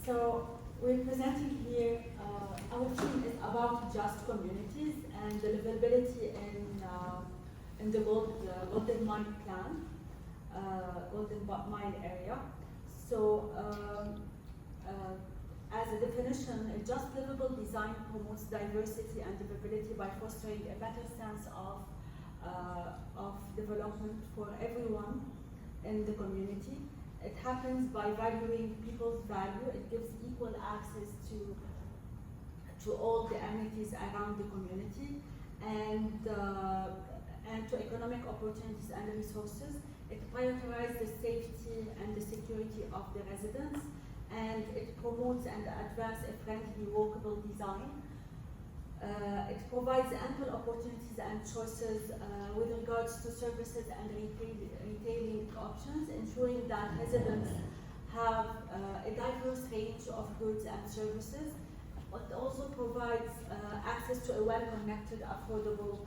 So we're presenting here, our theme is about just communities and the livability in the Golden Mine Plan, Golden Mine area. So as a definition, a just livable design promotes diversity and livability by fostering a better sense of development for everyone in the community. It happens by valuing people's value. It gives equal access to all the amenities around the community and to economic opportunities and resources. It prioritizes the safety and the security of the residents, and it promotes and advances a friendly, walkable design. It provides ample opportunities and choices with regards to services and retailing options, ensuring that residents have a diverse range of goods and services. It also provides access to a well-connected, affordable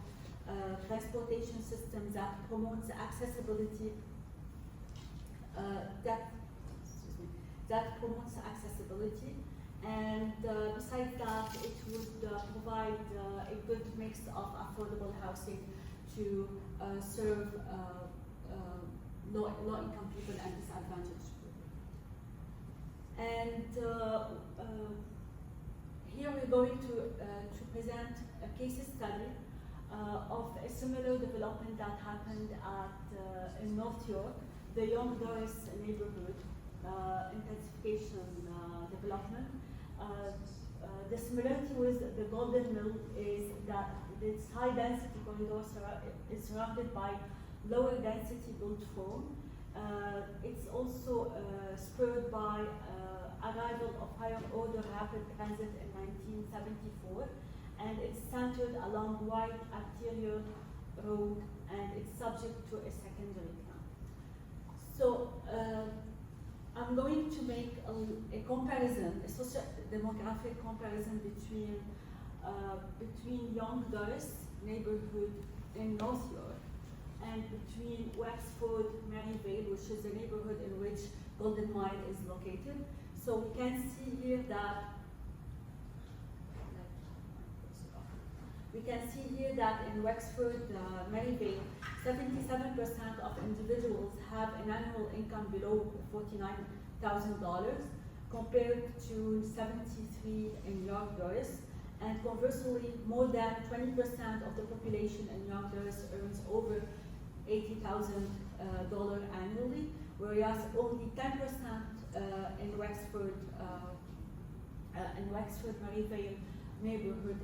transportation system that promotes accessibility. That promotes accessibility. And besides that, it would provide a good mix of affordable housing to serve low-income people and disadvantaged people. And here we're going to present a case study of a similar development that happened in North York, the Young Doris neighborhood intensification development. The similarity with the Golden Mill is that this high density corridor is surrounded by lower density built form. It's also spurred by arrival of higher order rapid transit in 1974, and it's centered along wide arterial road, and it's subject to a secondary plan. So I'm going to make a comparison, a socio-demographic comparison between Young Doris neighborhood in North York and between Wexford, Maryvale, which is the neighborhood in which Golden Mine is located. So we can see here that in Wexford, Maryvale, 77% of individuals have an annual income below $49,000, compared to 73% in Young Doris. And conversely, more than 20% of the population in Young Doris earns over $80,000 annually, whereas only 10% in Wexford, Maryvale neighborhood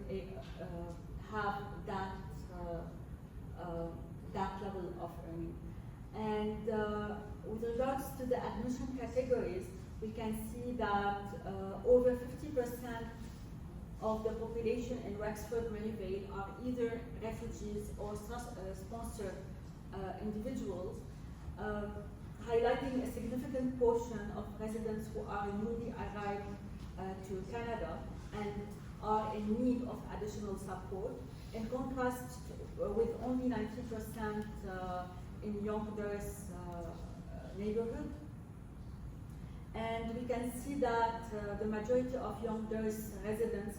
have that level of earning. And with regards to the admission categories, we can see that over 50% of the population in Wexford, Maryvale are either refugees or sponsored individuals, highlighting a significant portion of residents who are newly arrived to Canada and are in need of additional support, in contrast with only 19% in Young Doris neighborhood. And we can see that the majority of Young Doris residents,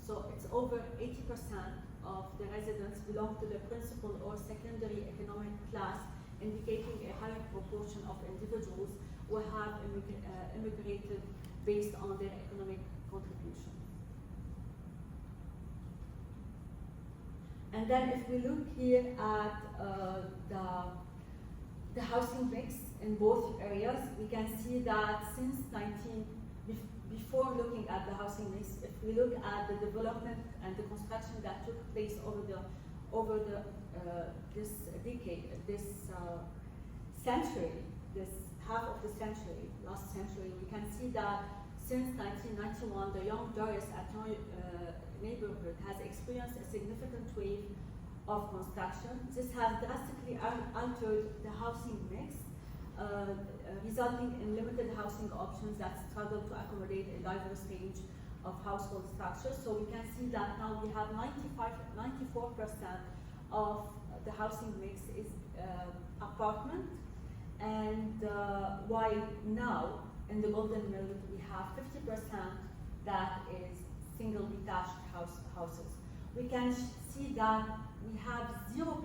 so it's over 80% of the residents belong to the principal or secondary economic class, indicating a higher proportion of individuals who have immigrated based on their economic contribution. And then if we look here at the housing mix in both areas, we can see that since before looking at the housing mix, if we look at the development and the construction that took place over this decade, this century, this half of the century, last century, we can see that since 1991, the Young Doris neighborhood has experienced a significant wave of construction. This has drastically altered the housing mix, resulting in limited housing options that struggle to accommodate a diverse range of household structures. So we can see that now we have 94% of the housing mix is apartment, and while now in the Golden Mill, we have 50% that is single detached houses. We can see that we have 0%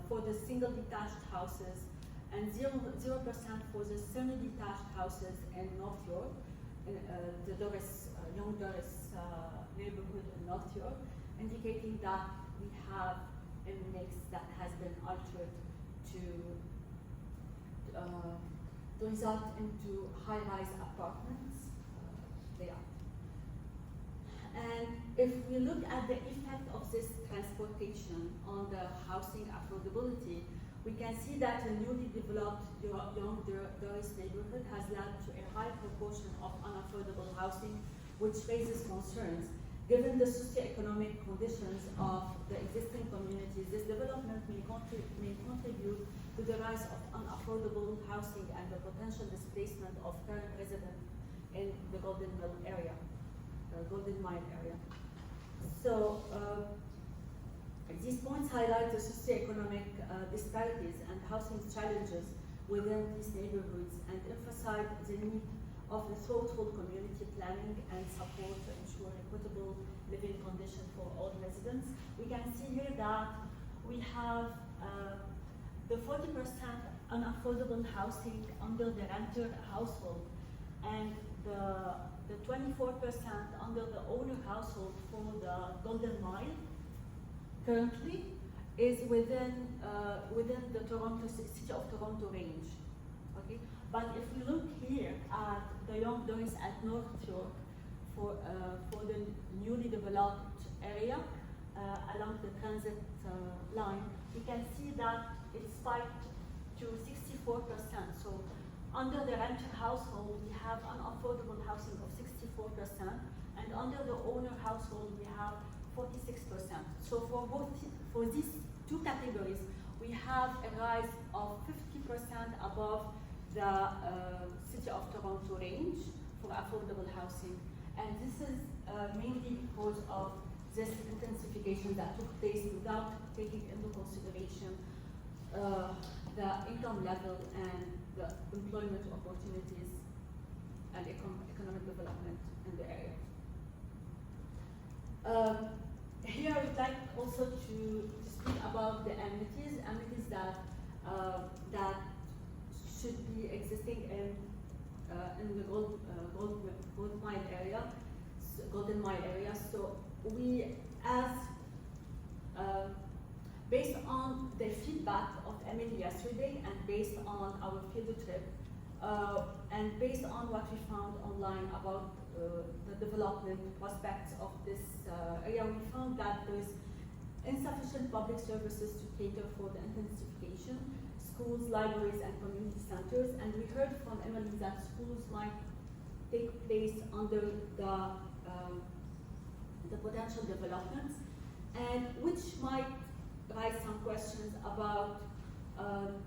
for the single detached houses and 0% for the semi-detached houses in North York, in the Young Doris neighborhood in North York, indicating that we have a mix that has been altered to result into high-rise apartments there. And if we look at the effect of this transportation on the housing affordability, we can see that a newly developed Young Doris neighborhood has led to a high proportion of unaffordable housing, which raises concerns. Given the socioeconomic conditions of the existing communities, this development may contribute to the rise of unaffordable housing and the potential displacement of current residents in the Golden Mile area. So these points highlight the socioeconomic disparities and housing challenges within these neighborhoods and emphasize the need of a thoughtful community planning and support to ensure equitable living conditions for all residents. We can see here that we have the 40% unaffordable housing under the renter household and the 24% under the owner household for the Golden Mile currently is within the City of Toronto range. Okay, but if we look here at the Young Doris at North York for the newly developed area along the transit line, we can see that it spiked to 64%. So under the renter household, we have unaffordable housing of 64%, and under the owner household, we have 46%. So for these two categories, we have a rise of 50% above the City of Toronto range for affordable housing. And this is mainly because of this intensification that took place without taking into consideration the income level and the employment opportunities and economic development in the area. Here I would like also to speak about the amenities that should be existing in the Golden Mile area. So we asked, based on the feedback of Emily yesterday and based on our field trip, and based on what we found online about the development prospects of this area, we found that there is insufficient public services to cater for the intensification, schools, libraries, and community centers. And we heard from Emily that schools might take place under the potential developments, and which might raise some questions about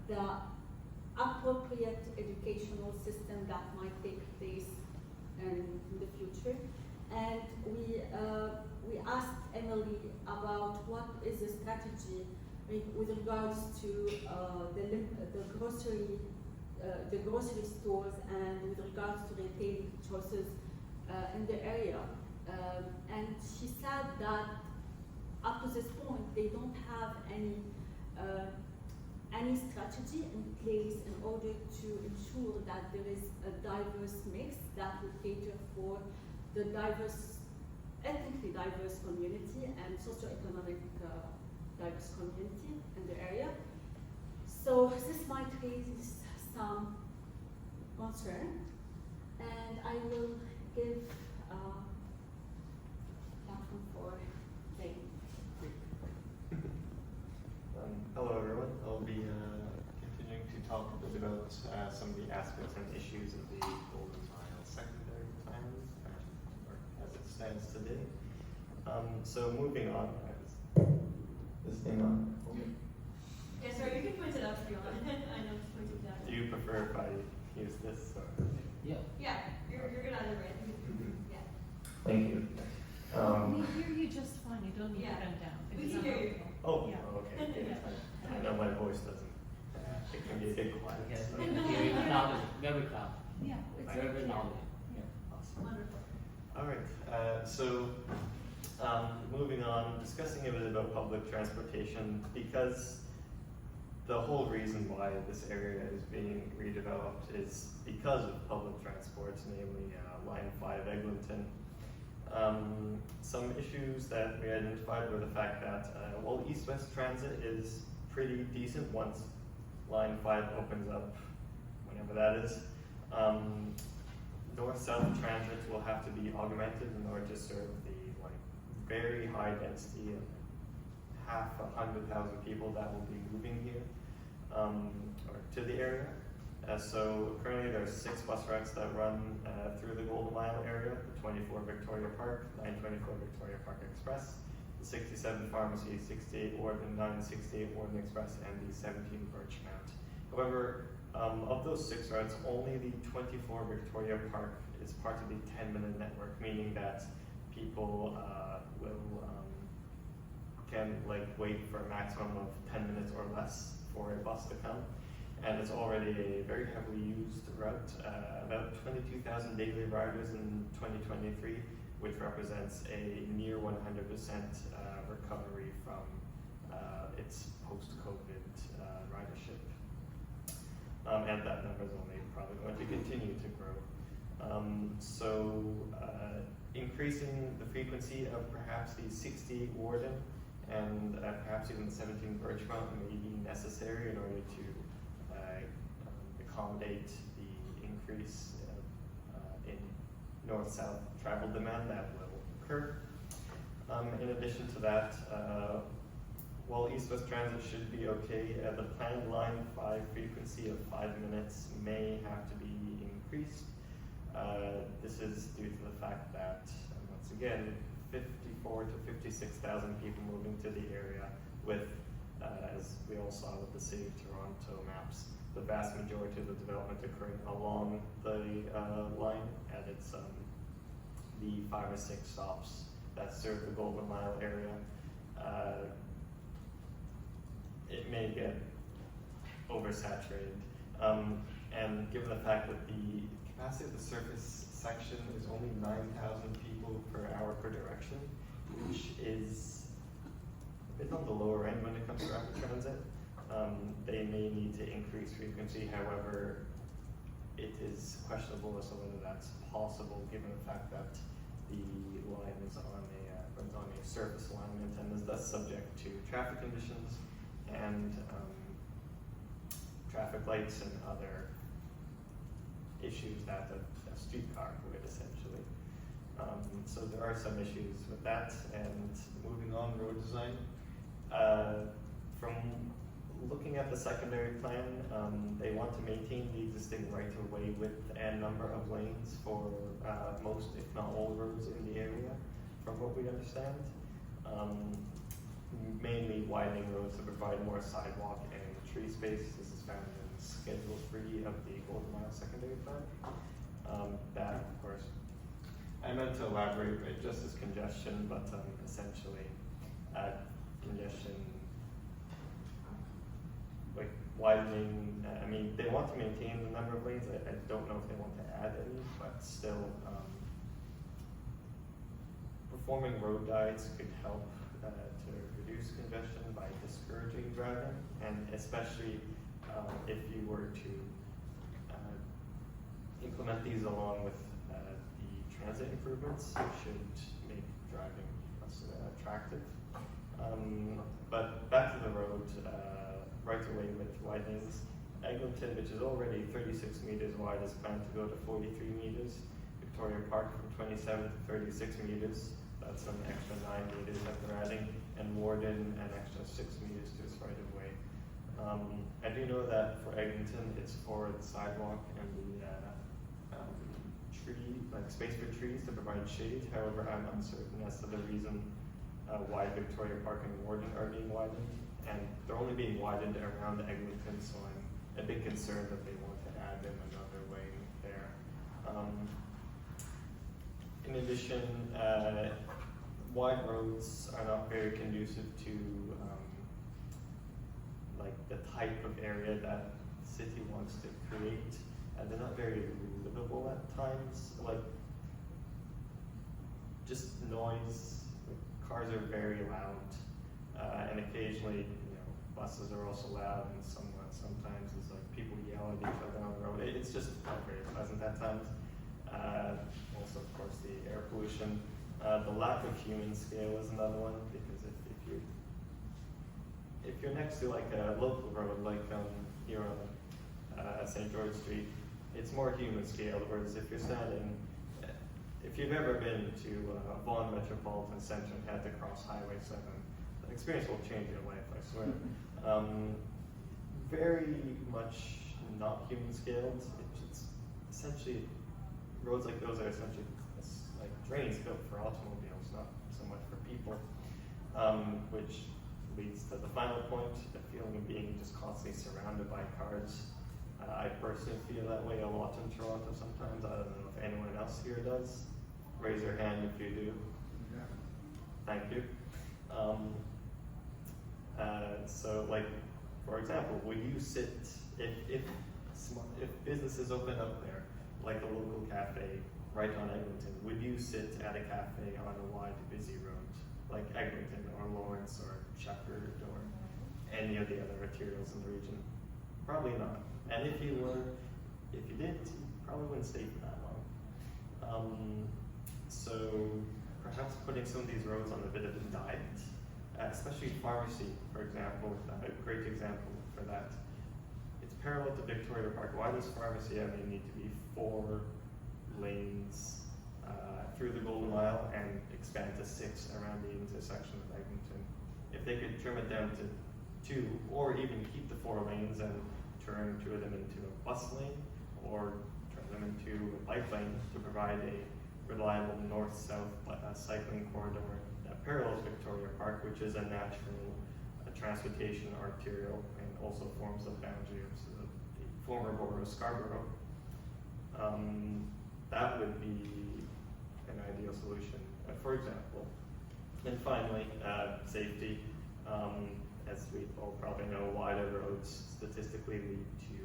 the appropriate educational system that might take place in the future. And we asked Emily about what is the strategy with regards to the grocery stores and with regards to retail choices in the area. And she said that up to this point they don't have any strategy in place in order to ensure that there is a diverse mix that will cater for the ethnically diverse community and socioeconomic diverse community in the area. So this might raise some concern, and I will give platform for Zane. Hello everyone, I'll be continuing to talk a bit about some of the aspects and issues of the Golden Mile secondary plan, or as it stands today. So moving on, is this thing on? Yeah, sorry, you can point it out if you want. I know it's pointing down. Do you prefer if I use this? Or? Yeah. Yeah, you're good either way. Yeah. Thank you. We hear you just fine. You don't need to bend down. We can hear you. Oh, Yeah. okay. I know my voice doesn't. It can be a bit quiet. Yes. So. No, we hear knowledgeable, very proud, Yeah, it's very knowledgeable. Yeah. Awesome. Wonderful. All right, moving on, discussing a bit about public transportation, because the whole reason why this area is being redeveloped is because of public transports, namely Line 5 Eglinton. Some issues that we identified were the fact that while East-West transit is pretty decent once Line 5 opens up, whenever that is, North-South transit will have to be augmented in order to serve the very high density of 500,000 people that will be moving here or to the area. So currently there are 6 bus routes that run through the Golden Mile area: the 24 Victoria Park, 924 Victoria Park Express, the 67 Pharmacy, 68 Warden, 968 Warden Express, and the 17 Birchmount. However, of those 6 routes, only the 24 Victoria Park is part of the 10-minute network, meaning that people can wait for a maximum of 10 minutes or less for a bus to come. And it's already a very heavily used route, about 22,000 daily riders in 2023, which represents a near 100% recovery from its post-COVID ridership. And that number is only probably going to continue to grow. Increasing the frequency of perhaps the 68 Warden and perhaps even the 17 Birchmount may be necessary in order to accommodate the increase in north-south travel demand that will occur. In addition to that, while East-West transit should be okay, the planned Line 5 frequency of 5 minutes may have to be increased. This is due to the fact that, once again, 54 to 56,000 people moving to the area with, as we all saw with the City of Toronto maps, the vast majority of the development occurring along the line, and it's the 5 or 6 stops that serve the Golden Mile area. It may get oversaturated, and given the fact that the capacity of the surface section is only 9,000 people per hour per direction, which is a bit on the lower end when it comes to rapid transit. They may need to increase frequency. However, it is questionable as to whether that's possible, given the fact that the line is runs on a surface alignment and is thus subject to traffic conditions and traffic lights and other issues that a streetcar would essentially. So there are some issues with that. And moving on, road design. From looking at the secondary plan, they want to maintain the existing right-of-way width and number of lanes for most, if not all, roads in the area, from what we understand. Mainly widening roads to provide more sidewalk and tree space. This is found in Schedule 3 of the Golden Mile secondary plan. That, of course, I meant to elaborate, right, just as congestion, but essentially congestion, like widening. I mean, they want to maintain the number of lanes. I don't know if they want to add any, but still, performing road diets could help to reduce congestion by discouraging driving, and especially if you were to implement these along with the transit improvements, it should make driving less attractive. But back to the road, right away with widenings. Eglinton, which is already 36 meters wide, is planned to go to 43 meters. Victoria Park from 27 to 36 meters. That's an extra 9 meters that they're adding. And Warden, an extra 6 meters to its right of way. I do know that for Eglinton, it's for the sidewalk and the space for trees to provide shade. However, I'm uncertain as to the reason why Victoria Park and Warden are being widened. And they're only being widened around Eglinton, so I'm a bit concerned that they want to add in another way there. In addition, wide roads are not very conducive to like the type of area that the city wants to create. they're not very livable at times. Like, just noise. Like, cars are very loud, and occasionally, buses are also loud, and sometimes it's like people yell at each other on the road. It's just not very pleasant at times. Also, of course, the air pollution. The lack of human scale is another one, because if you're next to like a local road, like here on St. George Street, it's more human scale. Whereas if you're standing, if you've ever been to Vaughan Metropolitan Centre and had to cross Highway 7, the experience will change your life, I swear. Very much not human scaled. It's essentially, roads like those are essentially like drains built for automobiles, not so much for people, which leads to the final point, the feeling of being just constantly surrounded by cars. I personally feel that way a lot in Toronto sometimes. I don't know if anyone else here does. Raise your hand if you do. Yeah. Thank you. So, like, for example, would you sit, if businesses open up there, like a local cafe right on Eglinton, would you sit at a cafe on a wide, busy road, like Eglinton or Lawrence or Shepherd or any of the other arterials in the region? Probably not. And if you did, you probably wouldn't stay for that long. So perhaps putting some of these roads on a bit of a diet, especially pharmacy, for example, a great example for that. It's parallel to Victoria Park. Why does pharmacy need to be 4 lanes through the Golden Mile and expand to 6 around the intersection of Eglinton? If they could trim it down to 2, or even keep the 4 lanes and turn 2 of them into a bus lane, or turn them into a bike lane to provide a reliable north-south cycling corridor that parallels Victoria Park, which is a natural transportation arterial and also forms the boundary of the former borough of Scarborough. That would be an ideal solution, for example. And finally, safety. As we all probably know, wider roads statistically lead to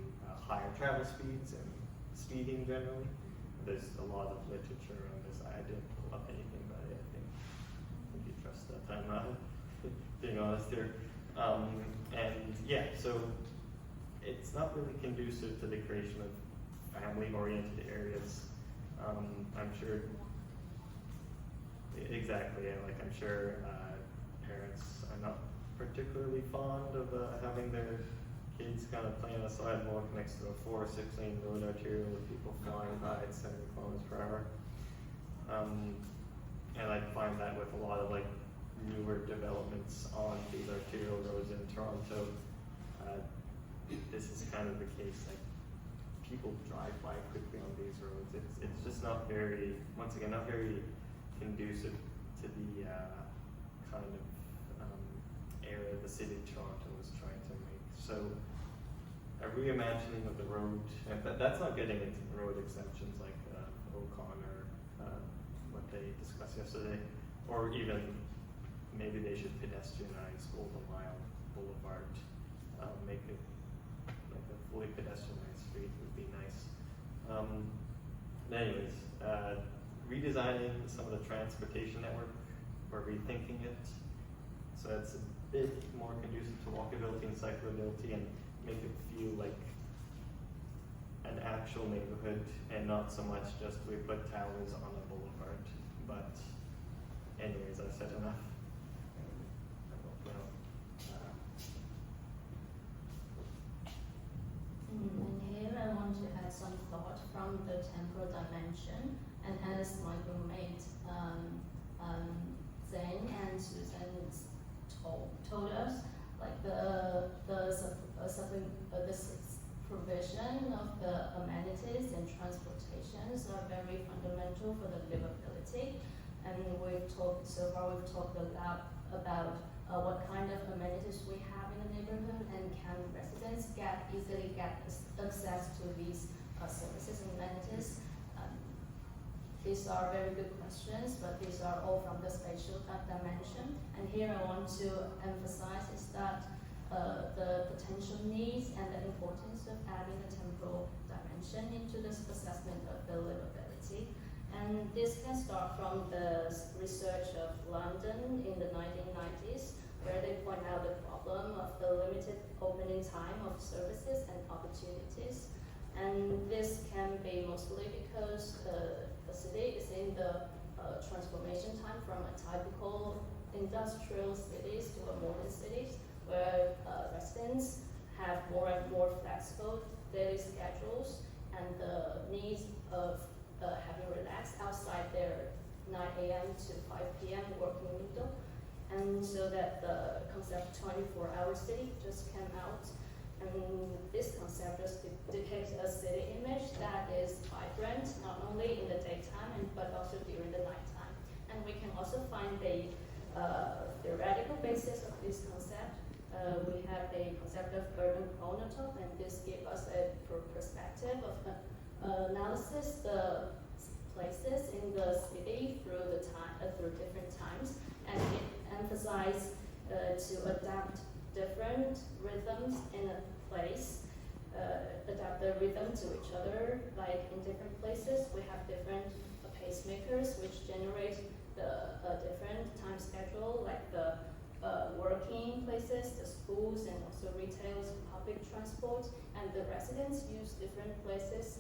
higher travel speeds and speeding generally. There's a lot of literature on this. I didn't pull up anything, but I think you trust that I'm not being honest here. And yeah, so it's not really conducive to the creation of family-oriented areas. I'm sure, exactly, yeah, like I'm sure parents are not particularly fond of having their kids kind of playing on a sidewalk next to a 4 or 6 lane road arterial with people flying by at 70 kilometers per hour. And I find that with a lot of like newer developments on these arterial roads in Toronto, this is kind of the case. Like, people drive by quickly on these roads. It's just not very, once again, not very conducive to the kind of area the city of Toronto was trying to make. So a reimagining of the road, and that's not getting into the road exemptions like Ocon or what they discussed yesterday, or even maybe they should pedestrianize Golden Mile Boulevard, make it like a fully pedestrianized street would be nice. Anyways, redesigning some of the transportation network or rethinking it so it's a bit more conducive to walkability and cyclability and make it feel like an actual neighborhood and not so much just we put towers on a boulevard. But anyways, I've said enough. And here I want to add some thought from the temporal dimension, and as my roommate Zane and Suzan told us, like the provision of the amenities and transportations are very fundamental for the livability. And so far we've talked a lot about what kind of amenities we have in the neighborhood, and can residents easily get access to these services and amenities. These are very good questions, but these are all from the spatial dimension. And here I want to emphasize is that the potential needs and the importance of adding a temporal dimension into this assessment of the livability. And this can start from the research of London in the 1990s, where they point out the problem of the limited opening time of services and opportunities. And this can be mostly because the city is in the transformation time from a typical industrial cities to a modern cities, where residents have more and more flexible daily schedules and the needs of having relaxed outside their 9 a.m. to 5 p.m. working window. And so that the concept 24-hour city just came out. And this concept just depicts a city image that is vibrant, not only in the daytime, but also during the nighttime. And we can also find the theoretical basis of this concept. We have a concept of urban chronotype, and this gives us a perspective of analysis the places in the city through the time through different times, and it emphasizes to adapt different rhythms in a place, adapt the rhythm to each other. Like in different places, we have different pacemakers which generate the different time schedule, like the working places, the schools, and also retails, public transport, and the residents use different places,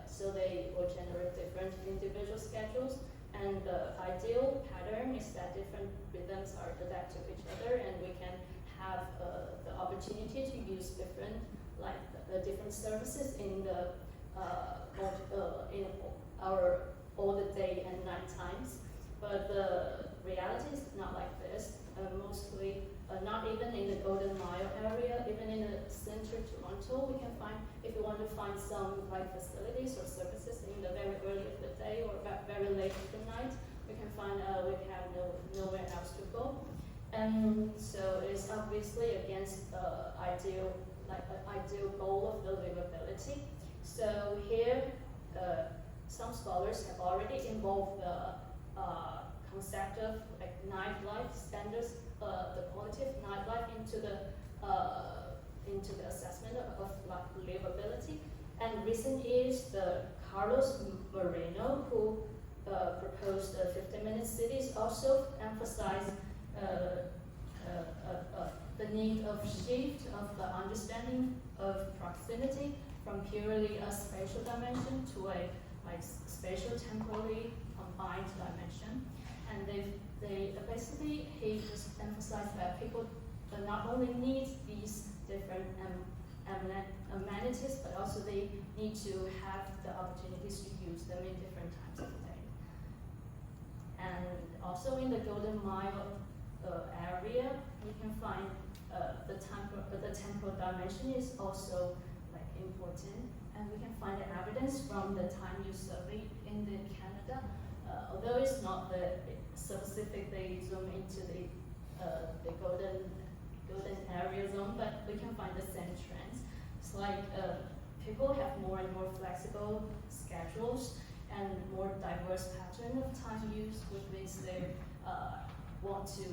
so they will generate different individual schedules. And the ideal pattern is that different rhythms are adapted to each other, and we can have the opportunity to use different, like different services in the in our all the day and night times. But the reality is not like this. Mostly, not even in the Golden Mile area, even in the center Toronto, we can find, if you want to find some like facilities or services in the very early of the day or very late of the night, we can find we have nowhere else to go. And so it's obviously against the ideal goal of the livability. So here, some scholars have already involved the concept of like nightlife standards, the quality of nightlife into the assessment of livability. And recent years, the Carlos Moreno, who proposed the 15-minute cities, also emphasized the need of shift of the understanding of proximity from purely a spatial dimension to a like spatial temporally combined dimension. And they basically, he just emphasized that people not only need these different amenities, but also they need to have the opportunities to use them in different times of the day. And also in the Golden Mile area, we can find the temporal dimension is also like important, and we can find the evidence from the time use survey in the Canada. Although it's not specifically zoom into the golden area zone, but we can find the same trends. It's like people have more and more flexible schedules and more diverse pattern of time use, which means they want to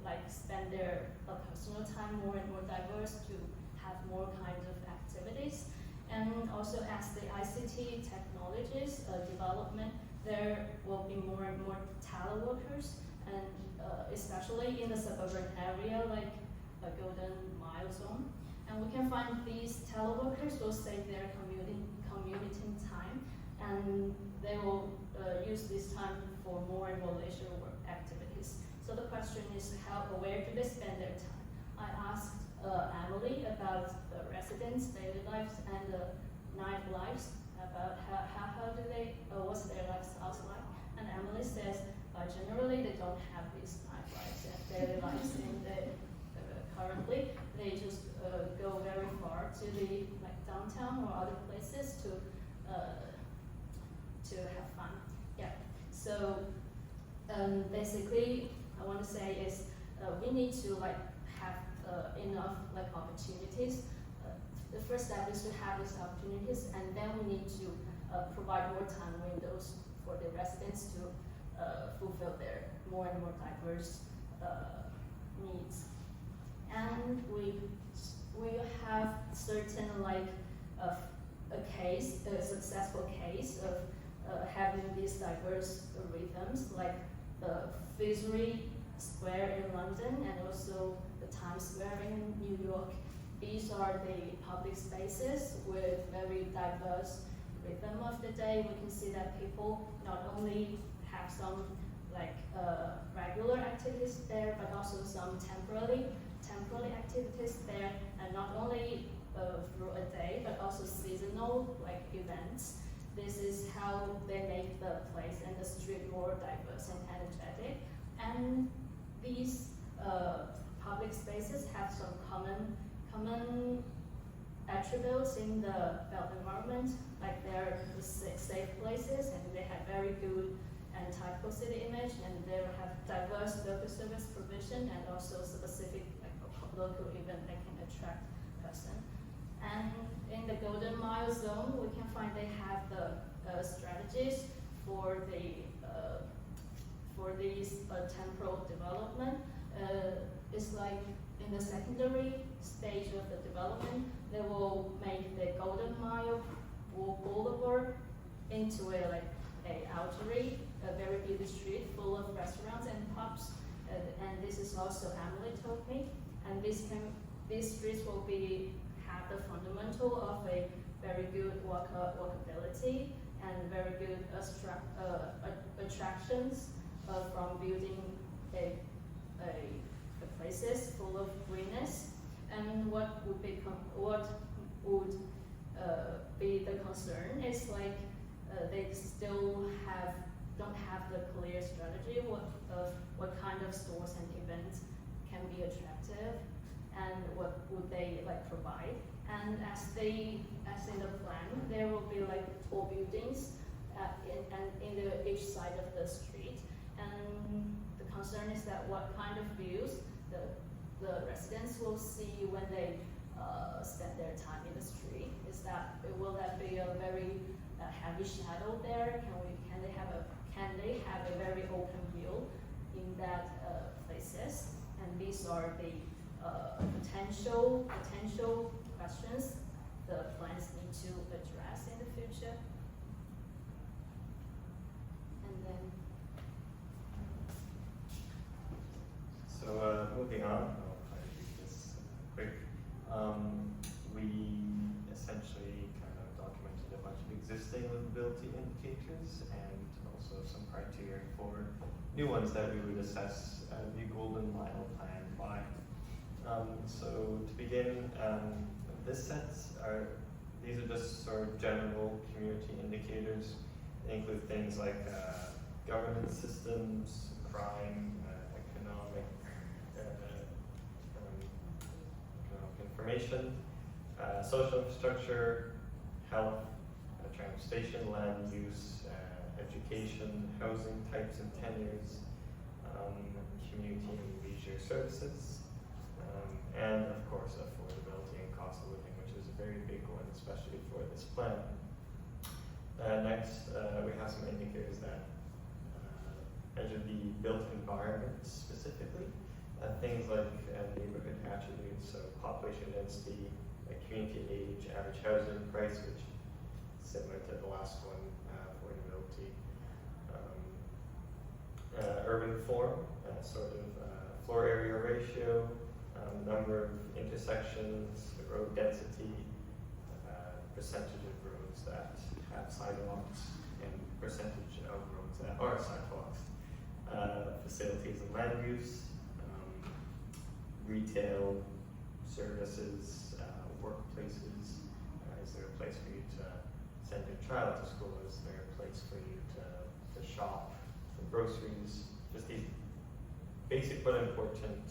like spend their personal time more and more diverse to have more kinds of activities. And also as the ICT technologies development, there will be more and more teleworkers, and especially in the suburban area like a Golden Mile zone. And we can find these teleworkers will save their commuting time, and they will use this time for more and more leisure work activities. So the question is, where do they spend their time? I asked Emily about the residents' daily lives and the night lives, about how do they, what's their lifestyles like. And Emily says, generally they don't have these night lives and daily lives in the, currently. They just go very far to the like downtown or other places to have fun. Yeah. So basically, I want to say is we need to like have enough like opportunities. The first step is to have these opportunities, and then we need to provide more time windows for the residents to fulfill their more and more diverse needs. And we have certain like a case, a successful case of having these diverse rhythms, like the Fitzroy Square in London and also the Times Square in New York. These are the public spaces with very diverse rhythm of the day. We can see that people not only have some like regular activities there, but also some temporary activities there, and not only through a day, but also seasonal like events. This is how they make the place and the street more diverse and energetic. And these public spaces have some common attributes in the built environment, like they're safe places and they have very good anti-typical city image, and they have diverse local service provision and also specific like local event that can attract person. And in the Golden Mile zone, we can find they have the strategies for these temporal development. It's like in the secondary stage of the development, they will make the Golden Mile Boulevard into a artery, a very busy street full of restaurants and pubs. And this is also Emily told me. And these streets will have the fundamental of a very good walkability and very good attractions from building a places full of greenness. And what would be the concern is like they still don't have the clear strategy of what kind of stores and events can be attractive and what would they like provide. And as in the plan, there will be like tall buildings in each side of the street. And the concern is that what kind of views the residents will see when they spend their time in the street. Will that be a very heavy shadow there? Can they have a very open view in that places? And these are the potential questions the plans need to address in the future. And then. So moving on, I'll try to keep this quick. We essentially kind of documented a bunch of existing livability indicators and also some criteria for new ones that we would assess the Golden Mile plan by. So to begin, these are just sort of general community indicators. They include things like governance systems, crime, economic information, social infrastructure, health, transportation, land use, education, housing types and tenures, community and leisure services, and of course affordability and cost of living, which is a very big one, especially for this plan. Next, we have some indicators that measure the built environment specifically. Things like neighborhood attributes, so population density, community age, average housing price, which is similar to the last one, affordability. Urban form, sort of floor area ratio, number of intersections, road density, percentage of roads that have sidewalks, and percentage of roads that are sidewalks. Facilities and land use, retail, services, workplaces. Is there a place for you to send your child to school? Is there a place for you to shop for groceries? Just these basic but important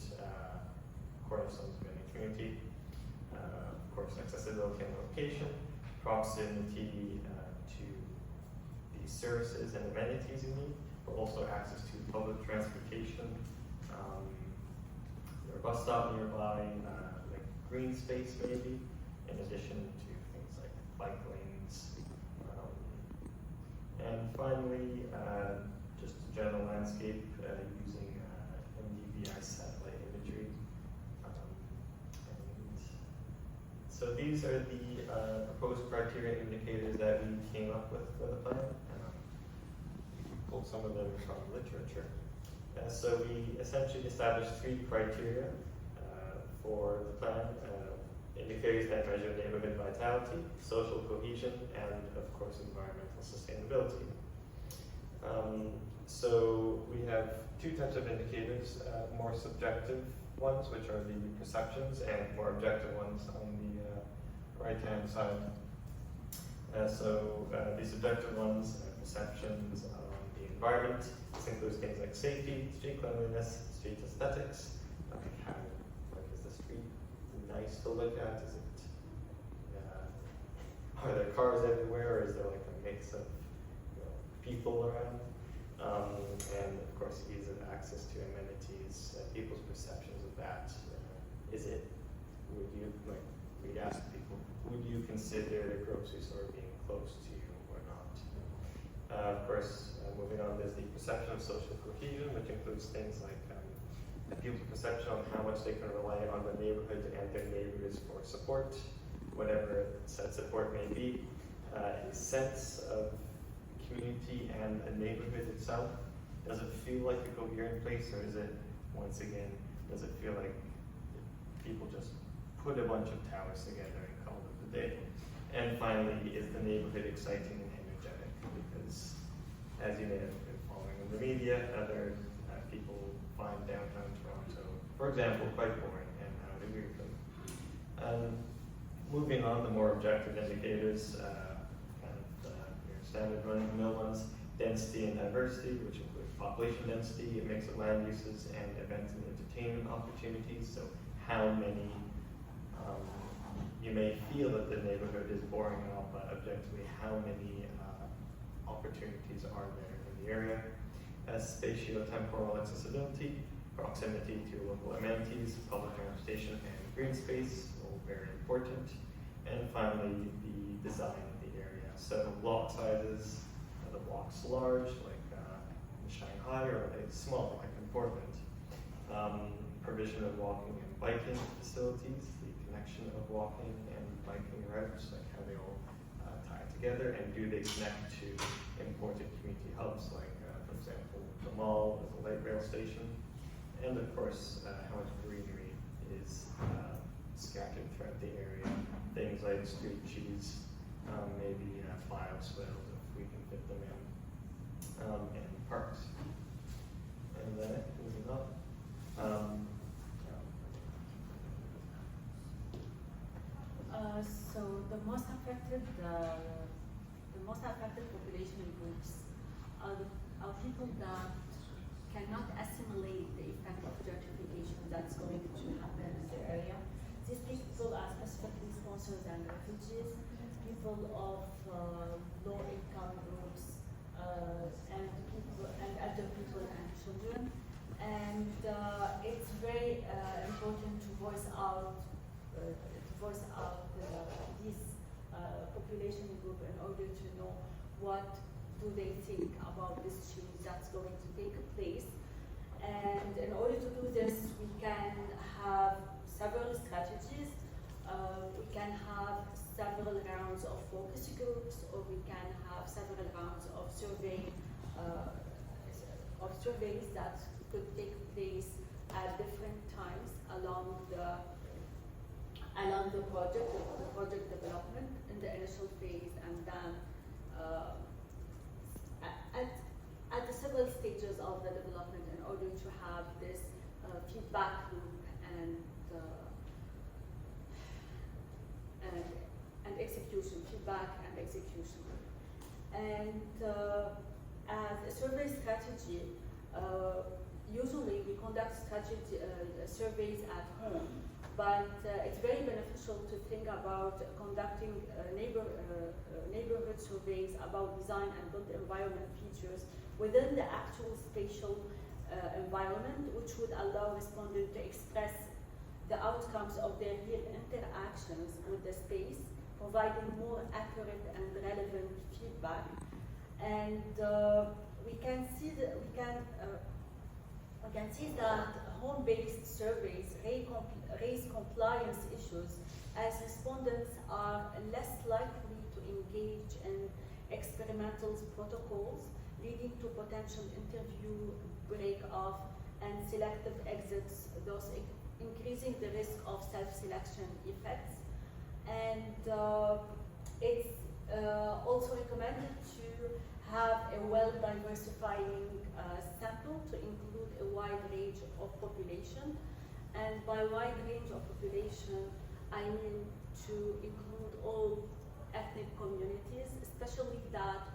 cornerstones of any community. Of course, accessibility and location, proximity to the services and amenities you need, but also access to public transportation. Bus stop nearby, like green space maybe, in addition to things like bike lanes. And finally, just a general landscape using NDVI satellite imagery. And so So these are the proposed criteria indicators that we came up with for the plan. Pulled some of them from literature. So we essentially established 3 criteria for the plan. Indicators that measure neighborhood vitality, social cohesion, and of course environmental sustainability. So we have 2 types of indicators, more subjective ones, which are the perceptions, and more objective ones on the right-hand side. So the subjective ones, perceptions on the environment. This includes things like safety, street cleanliness, street aesthetics, like how, like is the street nice to look at? Is it, are there cars everywhere, or is there like a mix of people around? And of course, ease of access to amenities, people's perceptions of that. Is it, would you, like, we'd ask people, would you consider the grocery store being close to you or not? Of course, moving on, there's the perception of social cohesion, which includes things like people's perception on how much they can rely on the neighborhood and their neighbors for support, whatever said support may be. A sense of community and a neighborhood itself. Does it feel like a coherent place, or is it, once again, does it feel like people just put a bunch of towers together and call it a day? And finally, is the neighborhood exciting and energetic? Because, as you may have been following in the media, other people find downtown Toronto, for example, quite boring, and I would agree with them. Moving on, the more objective indicators, your standard run-of-the-mill ones, density and diversity, which include population density, a mix of land uses, and event and entertainment opportunities. So how many, you may feel that the neighborhood is boring and all, but objectively, how many opportunities are there in the area? Spatio-temporal accessibility, proximity to local amenities, public transportation, and green space, all very important. And finally, the design of the area. So block sizes, are the blocks large, like in Shanghai, or are they small, like in Portland? Provision of walking and biking facilities, the connection of walking and biking routes, like how they all tie together, and do they connect to important community hubs, like for example, the mall, the light rail station, and of course, how much greenery is scattered throughout the area. Things like street trees, maybe bioswales if we can fit them in, and parks. And then moving on. So the most affected population groups are people that cannot assimilate the effect of gentrification that's going to happen in the area. These people are specifically sponsors and refugees, people of low income groups, and elder people and children. And it's very important to voice out this population group in order to know what do they think about this change that's going to take place. And in order to do this, we can have several strategies. We can have several rounds of focus groups, or we can have several rounds of surveys that could take place at different times along the project development in the initial phase, and then at the several stages of the development, in order to have this feedback loop and execution, feedback and execution. And as a survey strategy, usually we conduct surveys at home, but it's very beneficial to think about conducting neighborhood surveys about design and built environment features within the actual spatial environment, which would allow respondents to express the outcomes of their real interactions with the space, providing more accurate and relevant feedback. And we can see that home-based surveys raise compliance issues, as respondents respondents are less likely to engage in experimental protocols, leading to potential interview break-off and selective exits, thus increasing the risk of self-selection effects. And it's also recommended to have a well-diversifying sample to include a wide range of population. And by wide range of population, I mean to include all ethnic communities, especially that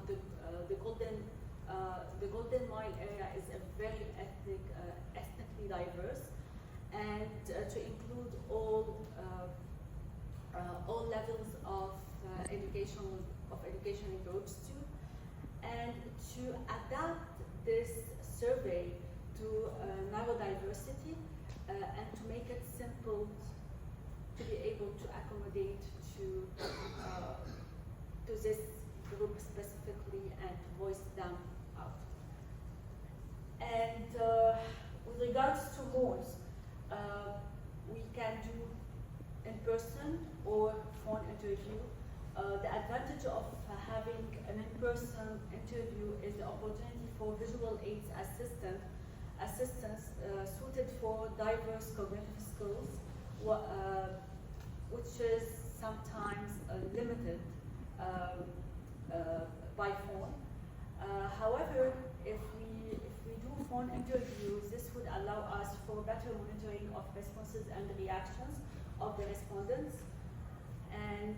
the Golden Mile area is a very ethnically diverse, and to include all levels of education it goes to, and to adapt this survey to narrow diversity and to make it simple to be able to accommodate to this group specifically and to voice them out. And with regards to modes, we can do in person or phone interview. The advantage of having an in-person interview is the opportunity for visual aids assistance suited for diverse cognitive skills, which is sometimes limited by phone. However, if we do phone interviews, this would allow us for better monitoring of responses and reactions of the respondents. And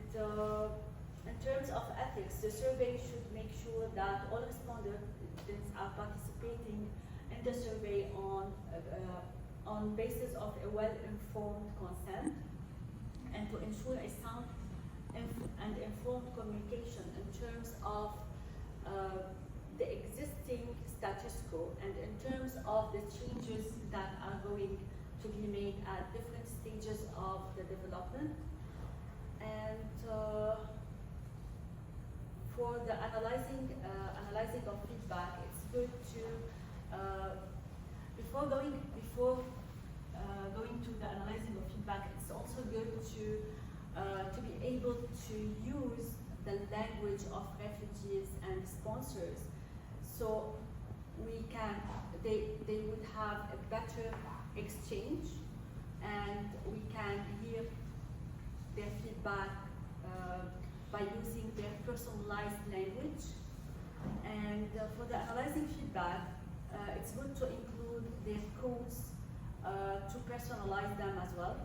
in terms of ethics, the survey should make sure that all respondents are participating in the survey on basis of a well-informed consent, and to ensure a sound and informed communication in terms of the existing status quo and in terms of the changes that are going to be made at different stages of the development. And for the analyzing of feedback, it's good to before going to the analyzing of feedback, it's also good to be able to use the language of refugees and sponsors, so they would have a better exchange, and we can hear their feedback by using their personalized language. And for the analyzing feedback, it's good to include their codes to personalize them as well.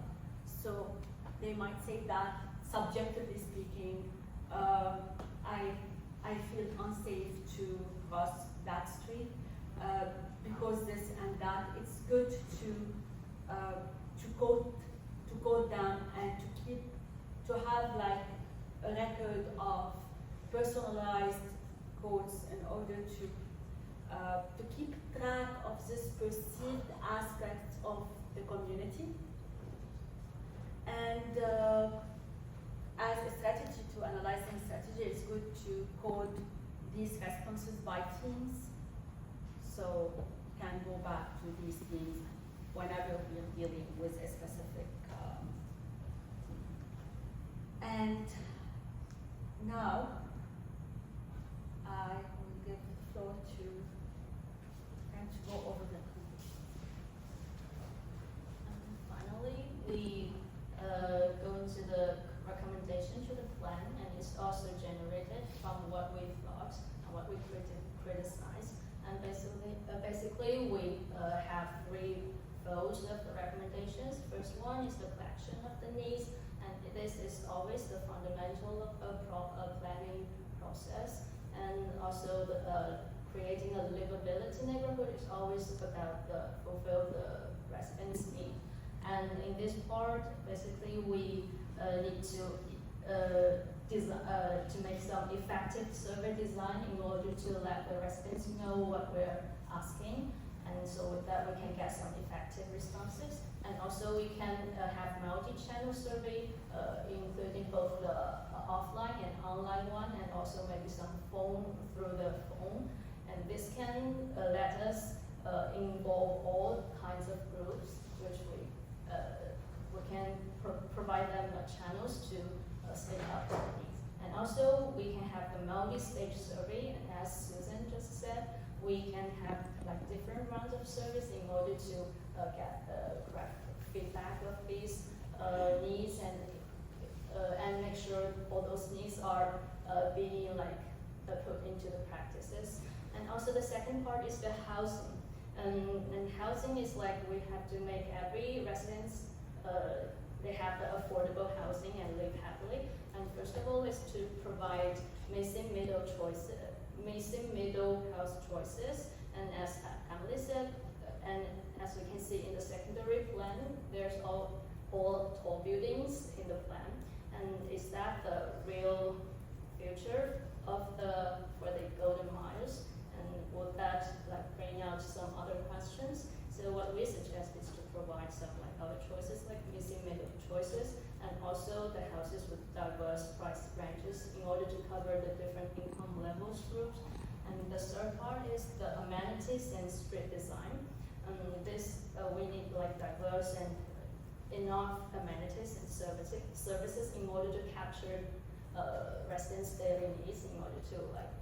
So they might say that, subjectively speaking, I feel unsafe to cross that street because this and that. It's good to code them and to have like a record of personalized codes in order to keep track of this perceived aspect of the community. And as a strategy to analyzing strategy, it's good to code these responses by themes, so we can go back to these themes whenever we're dealing with a specific and now I will give the floor to go over the Finally, we go into the recommendation to the plan, and it's also generated from what we thought and what we criticized. And basically we have three folds of the recommendations. First one is the collection of the needs, and this is always the fundamental planning process. And also the creating a livability neighborhood is always about fulfill the residents' need. And in this part, basically we need to make some effective survey design in order to let the residents know what we're asking, and so with that we can get some effective responses. And also we can have multi-channel survey, including both the offline and online one, and also maybe some phone through the phone. And this can let us involve all kinds of groups, which we can provide them channels to also we can have the multi-stage survey, and as Susan just said, we can have like different rounds of service in order to get correct feedback of these needs and make sure all those needs are being like put into the practices. And also the second part is the housing. And housing is like we have to make every residence they have the affordable housing and live happily. And first of all is to provide missing middle house choices. And as Emily said, and as we can see in the secondary plan, there's all tall buildings in the plan. And is that the real future of for the golden miles? And would that like bring out some other questions? So what we suggest is to provide some like other choices, like missing middle choices, and also the houses with diverse price ranges in order to cover the different income levels groups. And the third part is the amenities and street design. We need like diverse and enough amenities and services in order to capture residents' daily needs, in order to like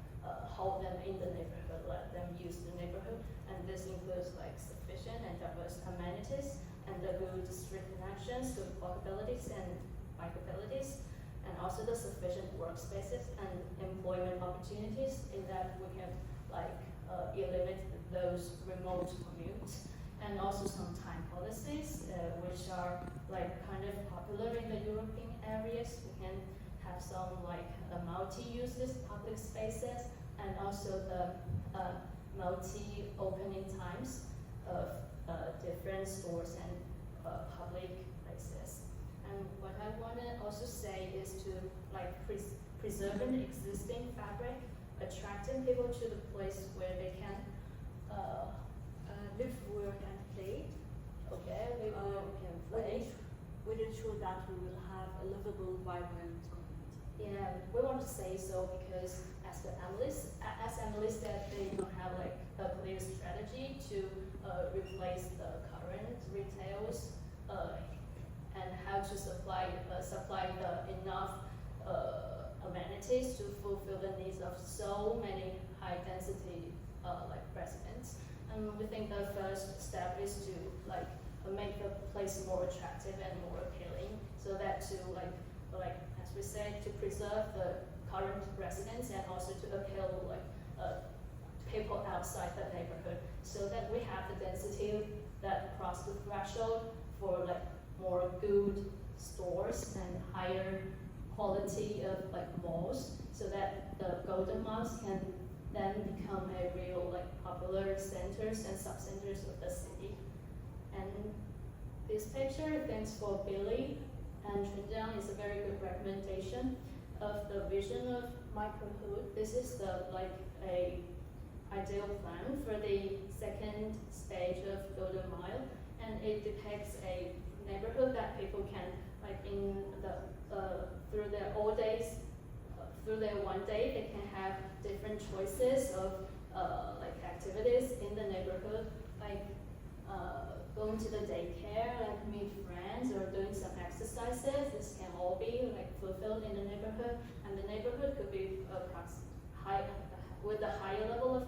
hold them in the neighborhood, let them use the neighborhood. And this includes like sufficient and diverse amenities and the good street connections, good walkabilities and bikeabilities, and also the sufficient workspaces and employment opportunities in that we can like eliminate those remote commutes, and also some time policies which are like kind of popular in the European areas. We can have some like multi-uses public spaces, and also the multi-opening times of different stores and public places. And what I want to also say is to like preserving the existing fabric, attracting people to the place where they can live, work, and play. live, work, and play. We'll ensure that we will have a livable, vibrant community. Yeah, we want to say so because as Emily said, they don't have like a clear strategy to replace the current retails and how to supply the enough amenities to fulfill the needs of so many high density like residents. And we think the first step is to like make the place more attractive and more appealing, so that to like as we said, to preserve the current residents and also to appeal like people outside the neighborhood, so that we have the density that cross the threshold for like more good stores and higher quality of like malls, so that the golden malls can then become a real like popular centers and sub-centers of the city. And this picture, thanks for Billy and Chunjiang, is a very good recommendation of the vision of microhood. This is the like a ideal plan for the second stage of Golden Mile, and it depicts a neighborhood that people can like in the through their all days, through their one day, they can have different choices of like activities in the neighborhood, like going to the daycare, like meet friends, or doing some exercises. This can all be like fulfilled in the neighborhood, and the neighborhood could be with a higher level of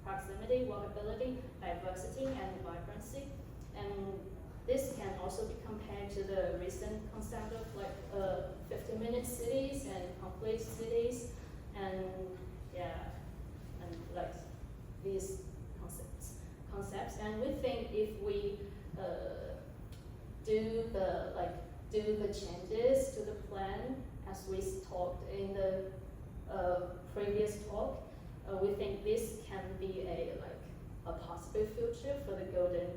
proximity, walkability, diversity, and vibrancy. And this can also be compared to the recent concept of like 50-minute cities and complete cities, and like these concepts. And we think if we do the changes to the plan as we talked in the previous talk, we think this can be a possible future for the Golden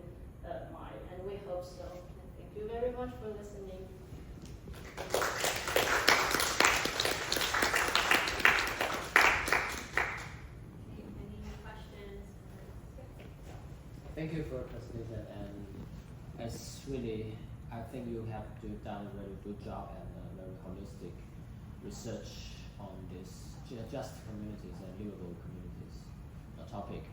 Mile, and we hope so. And thank you very much for listening. Any questions? Thank you for your presentation, and it's really, I think you have done a very good job and a very holistic research on this just communities and livable communities topic.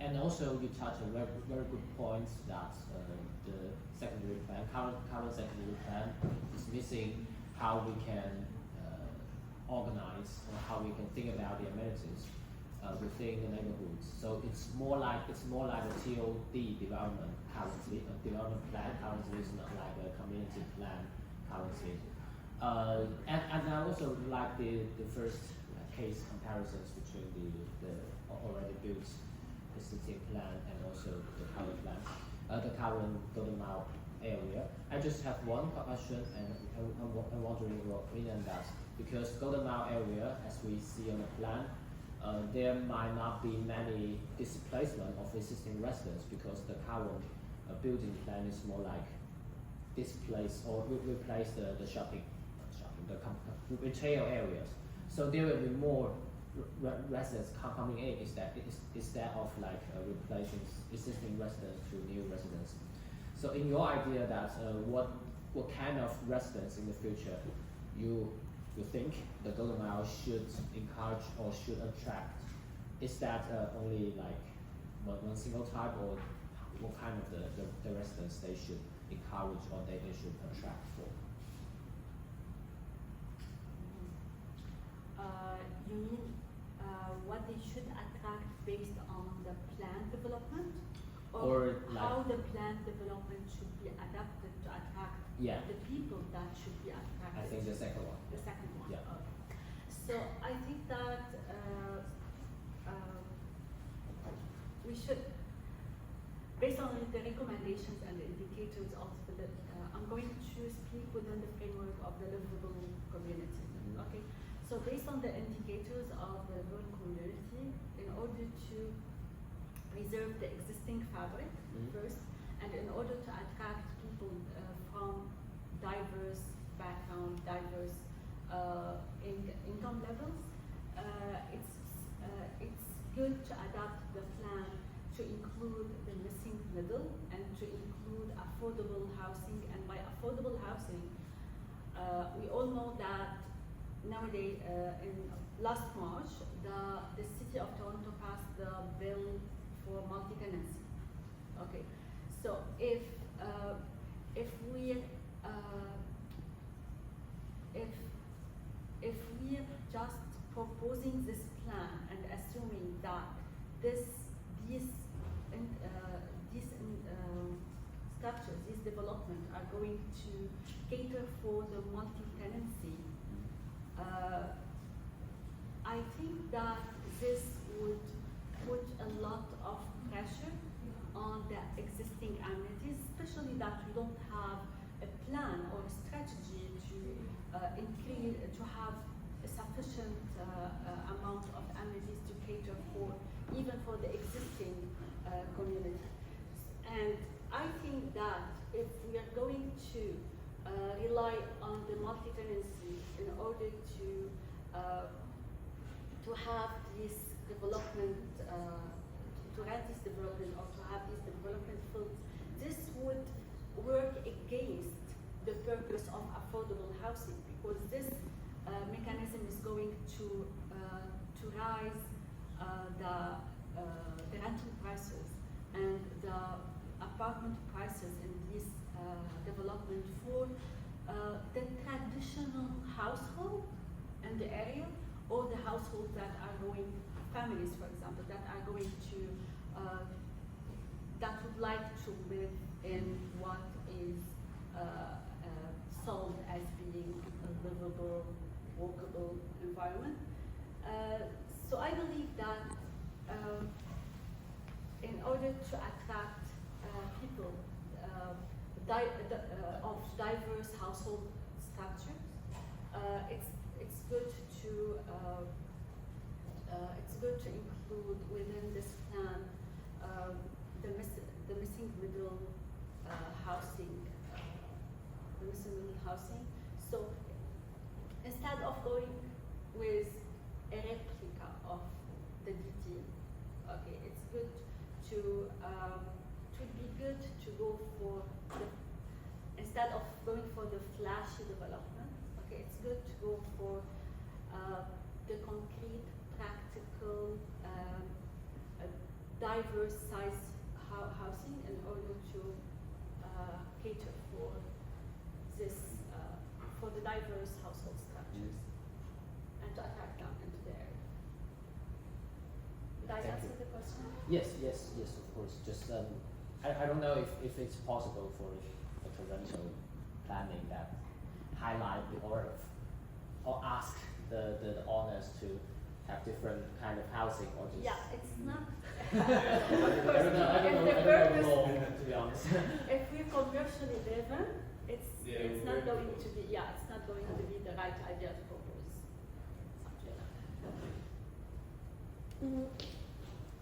And also you touched a very good point that the secondary plan, current secondary plan is missing how we can organize or how we can think about the amenities within the neighborhoods. So it's more like a TOD development currently, a development plan currently. It's not like a community plan currently. And I also like the first case comparisons between the already built existing plan and also the current plan, the current Golden Mile area. I just have one question, and I'm wondering your opinion on that, because Golden Mile area, as we see on the plan, there might not be many displacement of existing residents because the current building plan is more like displace or replace the retail areas. So there will be more residents coming in instead of like replacing existing residents to new residents. So in your idea that what kind of residents in the future you think the Golden Mile should encourage or should attract? Is that only like one single type, or what kind of the residents they should encourage or they should attract for? You mean what they should attract based on the plan development? Or how like, the plan development should be adapted to attract yeah, the people that should be attracted? I think the second one. The second one. Yeah. Okay. So I think that we should, based on the recommendations and the indicators of I'm going to speak within the framework of the livable community. Mhm. Okay. So based on the indicators of the livable community, in order to preserve the existing fabric first, and in order to attract people from diverse background, diverse income levels, it's good to adapt the plan to include the missing middle and to include affordable housing. And by affordable housing, we all know that nowadays, in last March, the city of Toronto passed the bill for multi-tenancy. Okay, so if we just proposing this plan and assuming that these structures, these development are going to cater for the multi-tenancy, I think that this would put a lot of pressure on the existing amenities, especially that we don't have a plan or a strategy to increase, to have a sufficient amount of amenities to cater for, even for the existing community. And I think that if we are going to rely on the multi-tenancy in order to have this development, to have this development or to have this development fields, this would work against the purpose of affordable housing, because this mechanism is going to rise the rental prices and the apartment prices in this development for the traditional household in the area, or the households that are going, families for example, that are going to, that would like to live in what is sold as being a livable, walkable environment. So I believe that in order to attract people of diverse household structures, it's good to include within this plan the missing middle housing, So instead of going with a replica of the DT, okay, it's good to go for instead of going for the flashy development, okay, it's good to go for the concrete, practical, diverse size housing in order to cater for this, for the diverse household structures. and to attract them into the area. Did I Thank answer you. the question? Yes, of course. Just I don't know if it's possible for the provincial planning that highlight or ask the owners to have different kind of housing or just. Yeah, it's not. I don't know And the the purpose- law, to be honest. If we commercially driven, it's not going to be it's not going to be the right idea to propose something like that.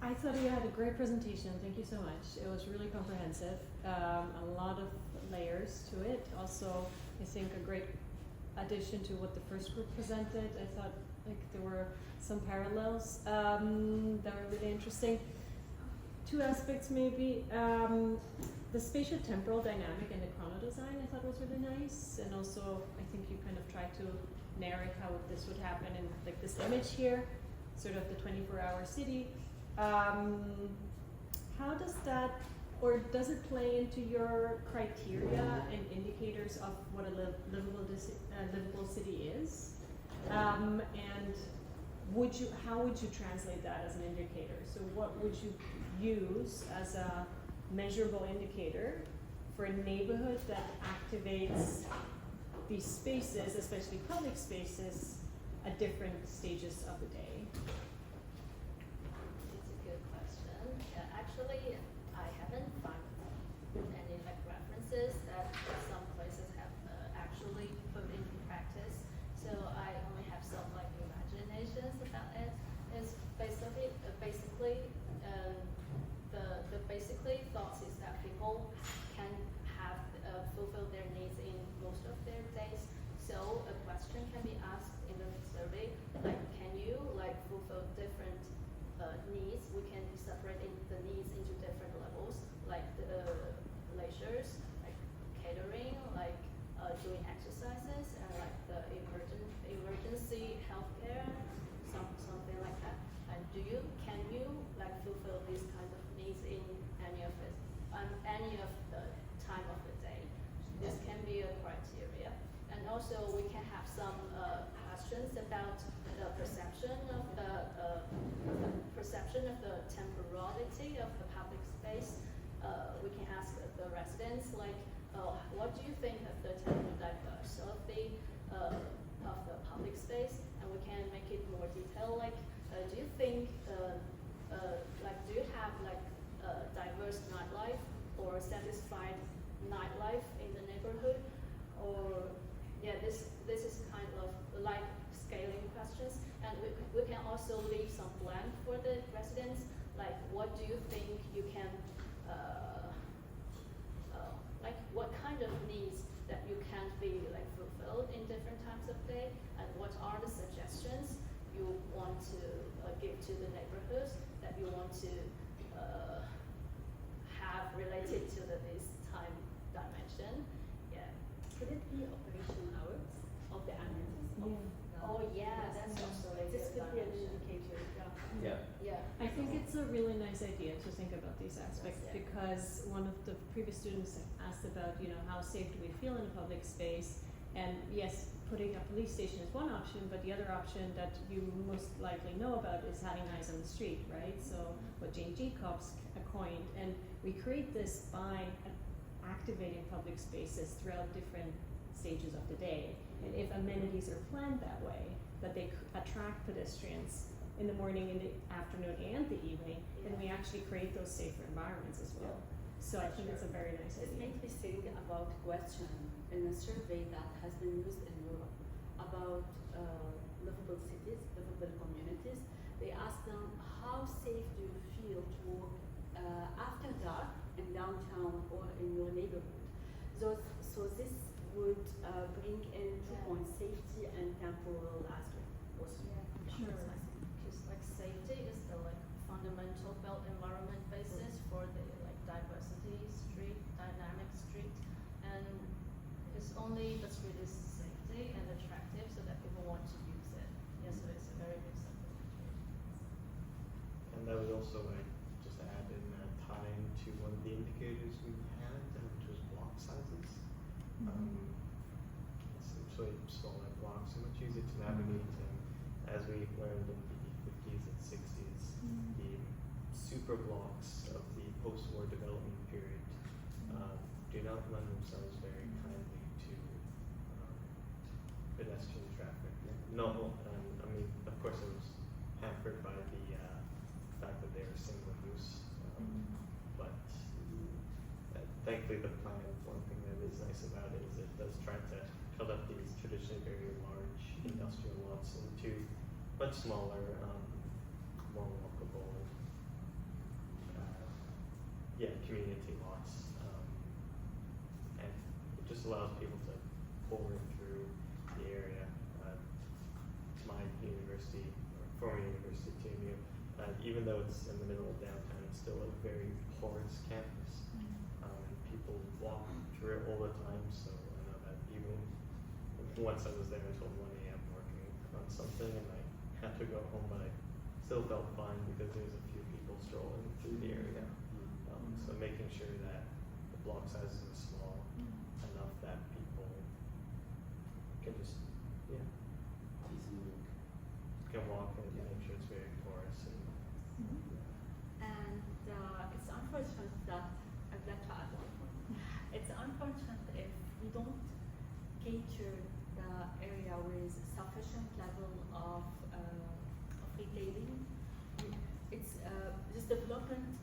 I thought you had a great presentation. Thank you so much. It was really comprehensive. A lot of layers to it. Also, I think a great addition to what the first group presented. I thought like there were some parallels that were really interesting. Two aspects maybe. The spatial temporal dynamic and the chrono design I thought was really nice, and also I think you kind of tried to narrate how this would happen in like this image here, sort of the 24-hour city. How does that, or does it play into your criteria and indicators of what a livable city is? And how would you translate that as an indicator? So what would you use as a measurable indicator for a neighborhood that activates these spaces, especially public spaces, at different stages of the day? It's a good question. Actually, I haven't found any like references that some places have actually put into practice. So I only have some like imaginations about it. It's basically the basically thoughts is that people can have fulfill their needs in most of their days. So a question can be asked in the survey, like, can you like fulfill different needs? We can separate the needs into different levels, like the leisures, like catering, like doing exercises, and like the emergency healthcare, something like that. And can you like fulfill these kind of needs in any of the time of the day? This can be a criteria. And also we can have some questions about the perception of the temporality of the public space. We can ask the residents like, what do you think of the temporal diversity of the public space? And we can make it more detailed. Like, do you think do you have like diverse nightlife or satisfied nightlife in the neighborhood? Or this is kind of like scaling questions, and we can also leave some blank for the residents, like what do you think you can like what kind of needs that you can't be like fulfilled in different times of day, and what are the suggestions you want to give to the neighborhoods that you want to have related to this time dimension. Could it be operation hours of the amenities? Oh yeah, that's also a This good could be an indicator. Yeah. Yeah. I think it's a really nice idea to think about these aspects, Yes, yeah. because one of the previous students asked about, how safe do we feel in a public space? And yes, putting a police station is one option, but the other option that you most likely know about is having eyes on the street, right? So what Jane Jacobs coined, and we create this by activating public spaces throughout different stages of the day. And if amenities are planned that way, that they attract pedestrians in the morning, in the afternoon, and the evening, then we actually create those safer environments as well. So I think it's a very nice It idea. made me think about a question in a survey that has been used in Europe about livable cities, livable communities. They asked them, how safe do you feel to walk after dark in downtown or in your neighborhood? So this would bring in 2 points, safety and temporal aspect also. Sure. Because like safety is the like fundamental built environment basis for the like diversity street, dynamic street, and it's only the street is safety and attractive so that people want to use it. Yeah, so it's a very big subject. And that was also like just to add in tying to one of the indicators we had, which was block sizes. Essentially smaller blocks are much easier to navigate, and as we learned in the 50s and 60s, the super blocks of the post-war development period do not lend themselves very kindly to pedestrian traffic. No, I mean, of course, it was hampered by the fact that they were single use, but thankfully the plan, one thing that is nice about it is it does try to cut up these traditionally very large industrial lots into much smaller, more walkable, community lots, and it just allows people to pour through the area. My university, or former university, TMU, even though it's in the middle of downtown, it's still a very porous campus. And people walk through it all the time, so I know that even once I was there until 1 a.m. working on something, and I had to go home, but I still felt fine because there's a few people strolling through the area. So making sure that the block sizes are small enough that people can just, can walk and make sure it's very porous. And it's unfortunate that, I'd like to add one more. It's unfortunate if we don't cater the area with sufficient level of retailing. It's this development,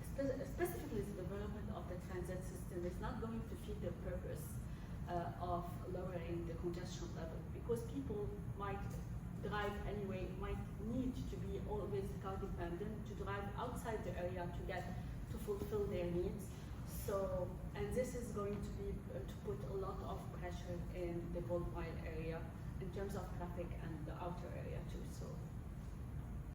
specifically the development of the transit system, is not going to feed the purpose of lowering the congestion level, because people might drive anyway, might need to be always car dependent to drive outside the area to fulfill their needs. So, and this is going to be to put a lot of pressure in the Gold Mile area in terms of traffic and the outer area too.